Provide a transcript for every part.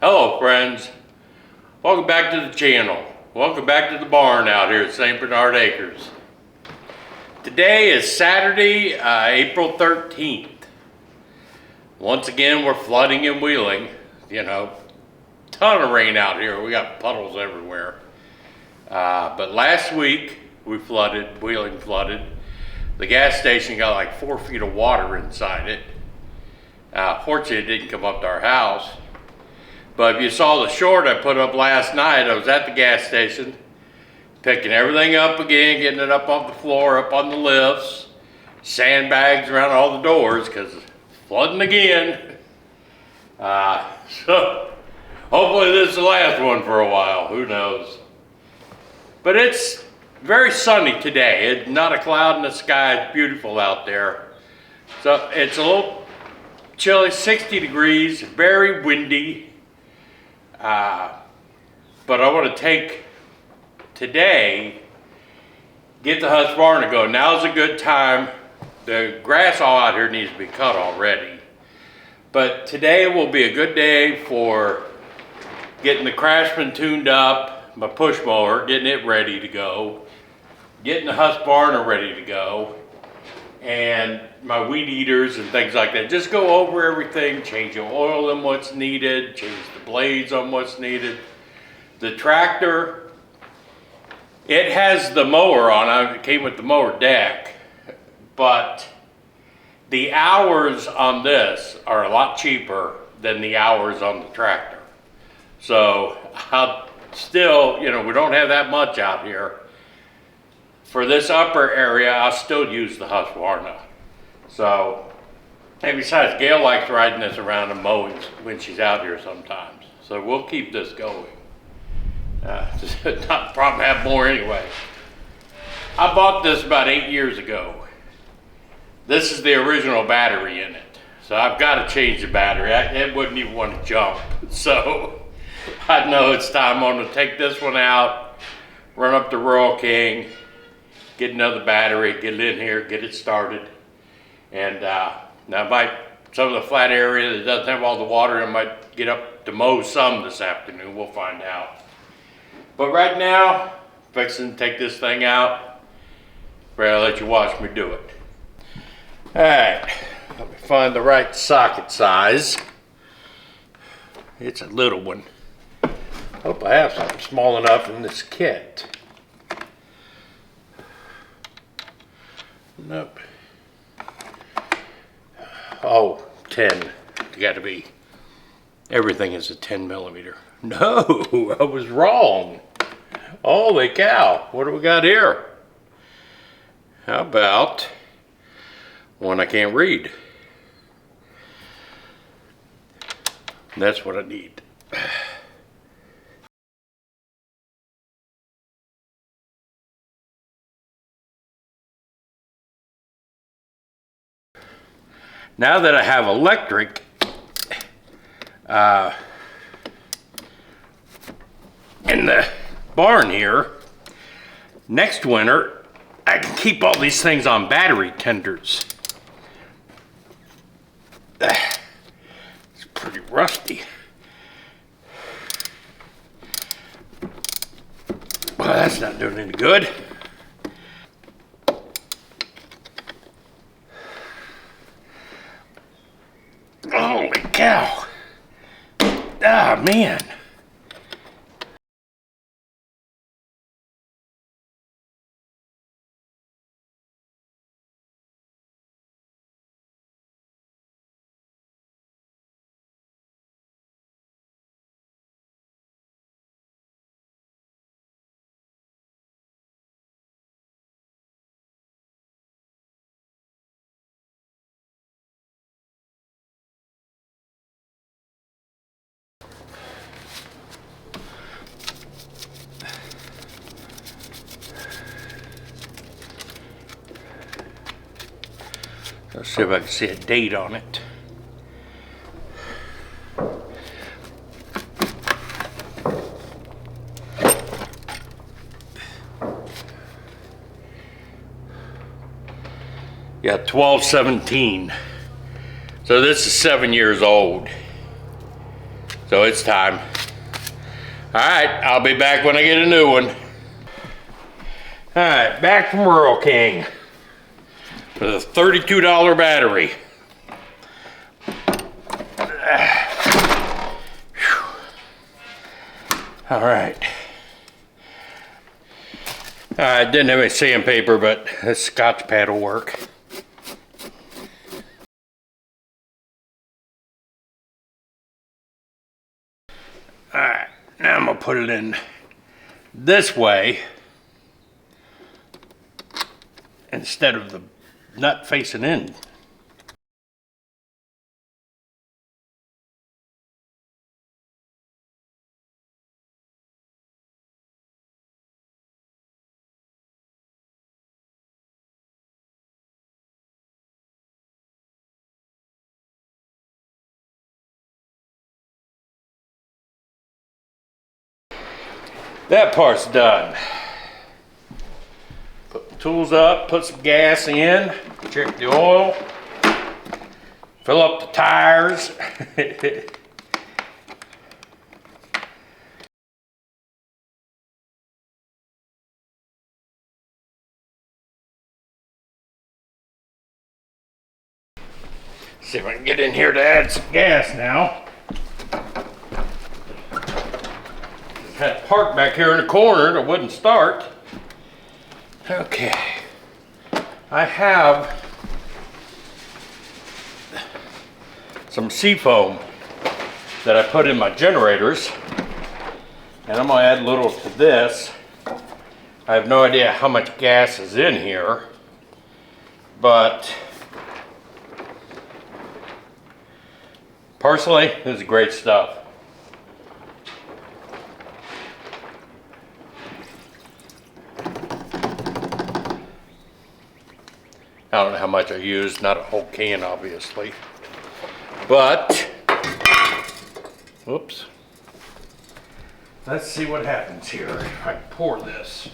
Hello friends, welcome back to the channel. Welcome back to the barn out here at St. Bernard Acres. Today is Saturday, April 13th. Once again, we're flooding and wheeling. You know, ton of rain out here. We got puddles everywhere. But last week we flooded, wheeling flooded. The gas station got like 4 feet of water inside it. Fortunately, it didn't come up to our house. But if you saw the short I put up last night, I was at the gas station, picking everything up again, getting it up off the floor, up on the lifts, sandbags around all the doors, because it's flooding again. So hopefully this is the last one for a while, who knows. But it's very sunny today. It's not a cloud in the sky, it's beautiful out there. So it's a little chilly, 60 degrees, very windy. But I want to take today, get the Husqvarna going. Now's a good time. The grass all out here needs to be cut already. But today will be a good day for getting the Craftsman tuned up, my push mower, getting it ready to go, getting the Husqvarna ready to go, and my weed eaters and things like that. Just go over everything, change the oil on what's needed, change the blades on what's needed. The tractor, it has the mower on it. It came with the mower deck, but the hours on this are a lot cheaper than the hours on the tractor. So I'll still, you know, we don't have that much out here. For this upper area, I'll still use the Husqvarna. So, and besides, Gail likes riding this around and mowing when she's out here sometimes. So we'll keep this going. It's not a problem to have more anyway. I bought this about 8 years ago. This is the original battery in it. So I've got to change the battery. It wouldn't even want to jump. So I know it's time. I'm going to take this one out, run up to Rural King, get another battery, get it in here, get it started. And now some of the flat area that doesn't have all the water, I might get up to mow some this afternoon. We'll find out. But right now, fixing to take this thing out. I'll let you watch me do it. All right, let me find the right socket size. It's a little one. Hope I have something small enough in this kit. Nope. Oh, 10. You got to be. Everything is a 10 millimeter. No, I was wrong. Holy cow. What do we got here? How about one I can't read? That's what I need. Now that I have electric, in the barn here, next winter, I can keep all these things on battery tenders. It's pretty rusty. Well, that's not doing any good. Holy cow. Ah, man. Let's see if I can see a date on it. Yeah, 12/17. So this is 7 years old. So it's time. All right, I'll be back when I get a new one. All right, back from Rural King with a $32 battery. All right. I didn't have any sandpaper, but this Scotch pad will work. All right, now I'm gonna put it in this way instead of the nut facing in. That part's done. Put the tools up, put some gas in, check the oil, fill up the tires. See if I can get in here to add some gas now. Had it parked back here in the corner that wouldn't start. Okay. I have some seafoam that I put in my generators, and I'm gonna add a little to this. I have no idea how much gas is in here, but personally, this is great stuff. I don't know how much I used, not a whole can obviously, but, whoops. Let's see what happens here if I pour this.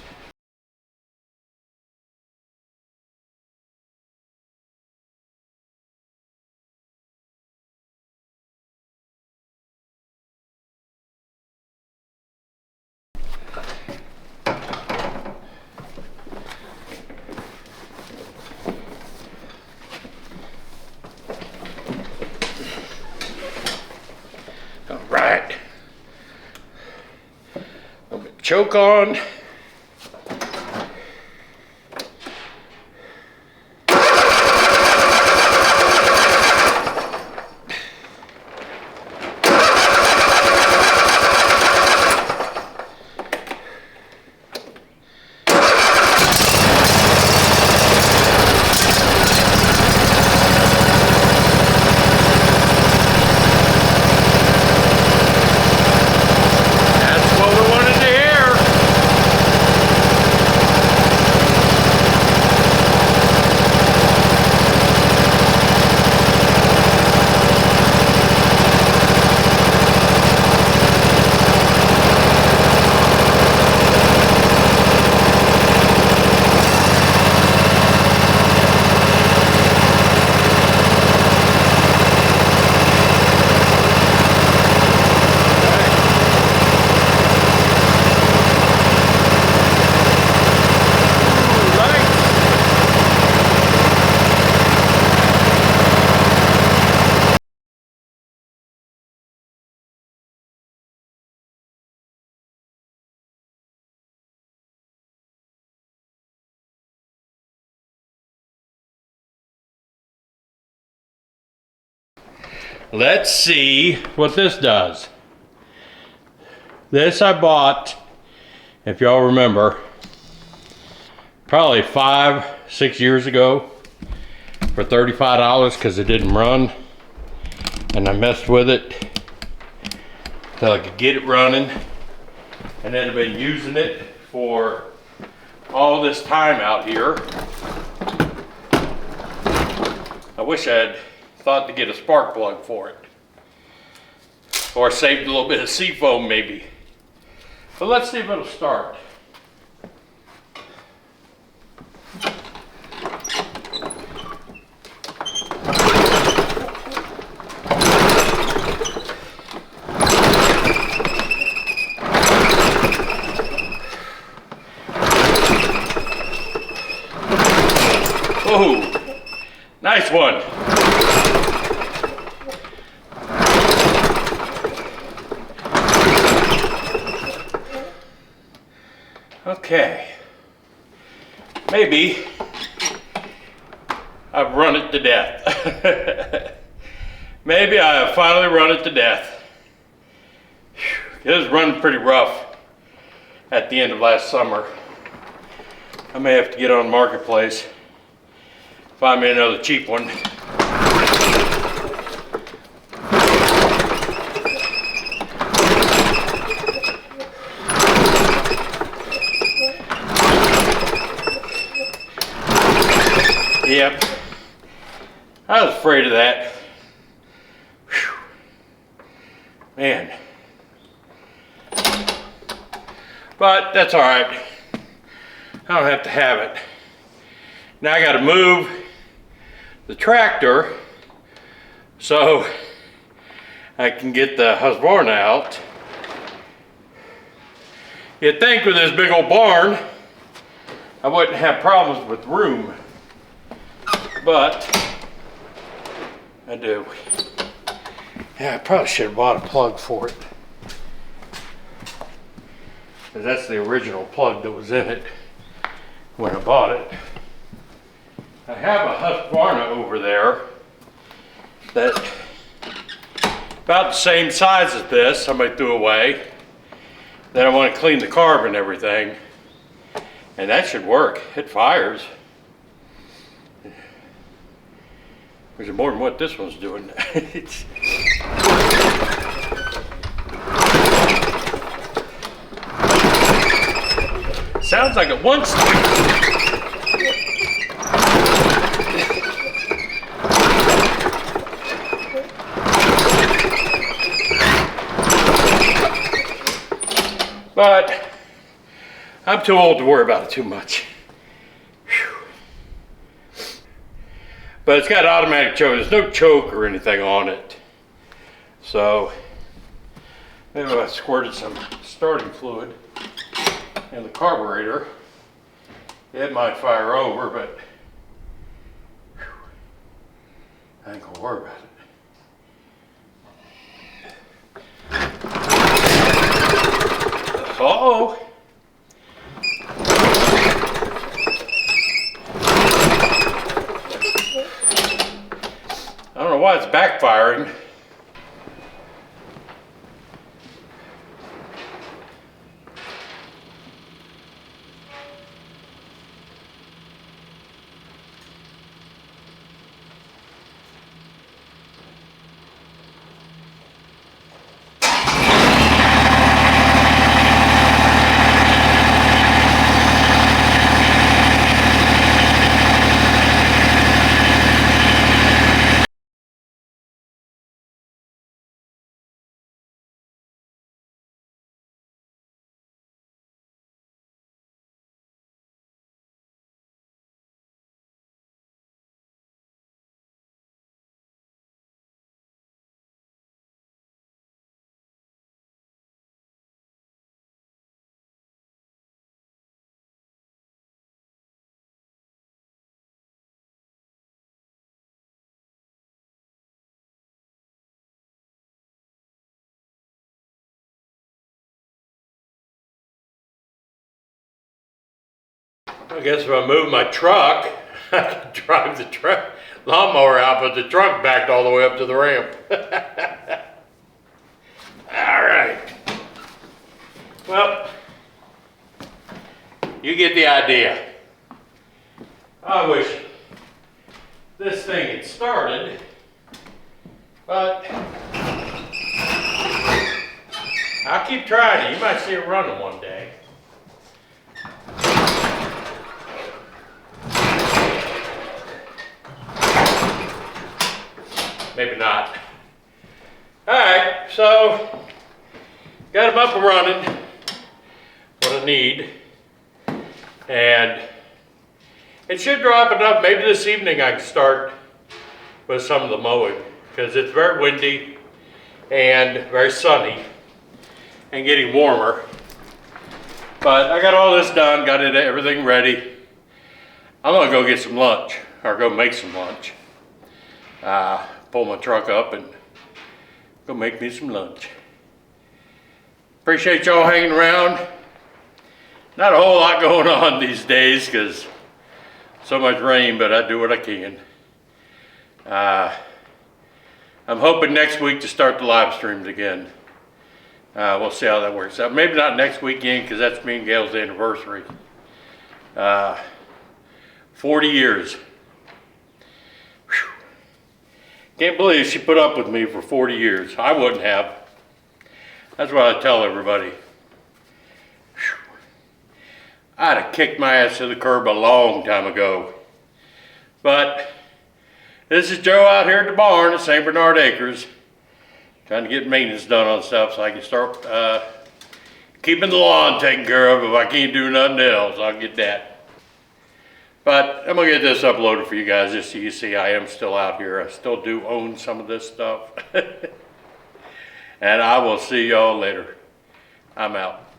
All right. A little bit of choke on. Let's see what this does. This I bought, if y'all remember, probably 5-6 years ago for $35 because it didn't run. And I messed with it till I could get it running. And then I've been using it for all this time out here. I wish I'd thought to get a spark plug for it. Or saved a little bit of seafoam maybe. But let's see if it'll start. next one. Okay. Maybe I've run it to death. Maybe I have finally run it to death. It was running pretty rough at the end of last summer. I may have to get on Marketplace, find me another cheap one. Yep, I was afraid of that. Whew. Man. But that's all right. I don't have to have it. Now I got to move the tractor so I can get the Husqvarna out. You'd think with this big old barn I wouldn't have problems with room, but I do. Yeah, I probably should have bought a plug for it, because that's the original plug that was in it when I bought it. I have a Husqvarna over there that's about the same size as this. Somebody threw away. Then I want to clean the carb and everything, and that should work. It fires, which is more than what this one's doing. Sounds like it wants to. But I'm too old to worry about it too much. Whew. But it's got automatic choke. There's no choke or anything on it. So maybe I squirted some starting fluid in the carburetor. It might fire over, but whew, I ain't gonna worry about it. Uh-oh. I don't know why it's backfiring. I guess if I move my truck, I can drive the lawnmower out, but the truck backed all the way up to the ramp. All right. Well, you get the idea. I wish this thing had started, but I'll keep trying it. You might see it running one day. Maybe not. All right, so got them up and running, what I need, and it should drop enough. Maybe this evening I can start with some of the mowing, because it's very windy and very sunny and getting warmer. But I got all this done, got everything ready. I'm gonna go get some lunch, or go make some lunch. pull my truck up and go make me some lunch. Appreciate y'all hanging around. Not a whole lot going on these days because so much rain, but I do what I can. I'm hoping next week to start the live streams again. We'll see how that works out. Maybe not next weekend because that's me and Gail's anniversary. 40 years. Whew. Can't believe she put up with me for 40 years. I wouldn't have. That's what I tell everybody. Whew. I'd have kicked my ass to the curb a long time ago. But this is Joe out here at the barn at St. Bernard Acres. Trying to get maintenance done on stuff so I can start keeping the lawn taken care of. If I can't do nothing else, I'll get that. But I'm gonna get this uploaded for you guys just so you see I am still out here. I still do own some of this stuff. And I will see y'all later. I'm out.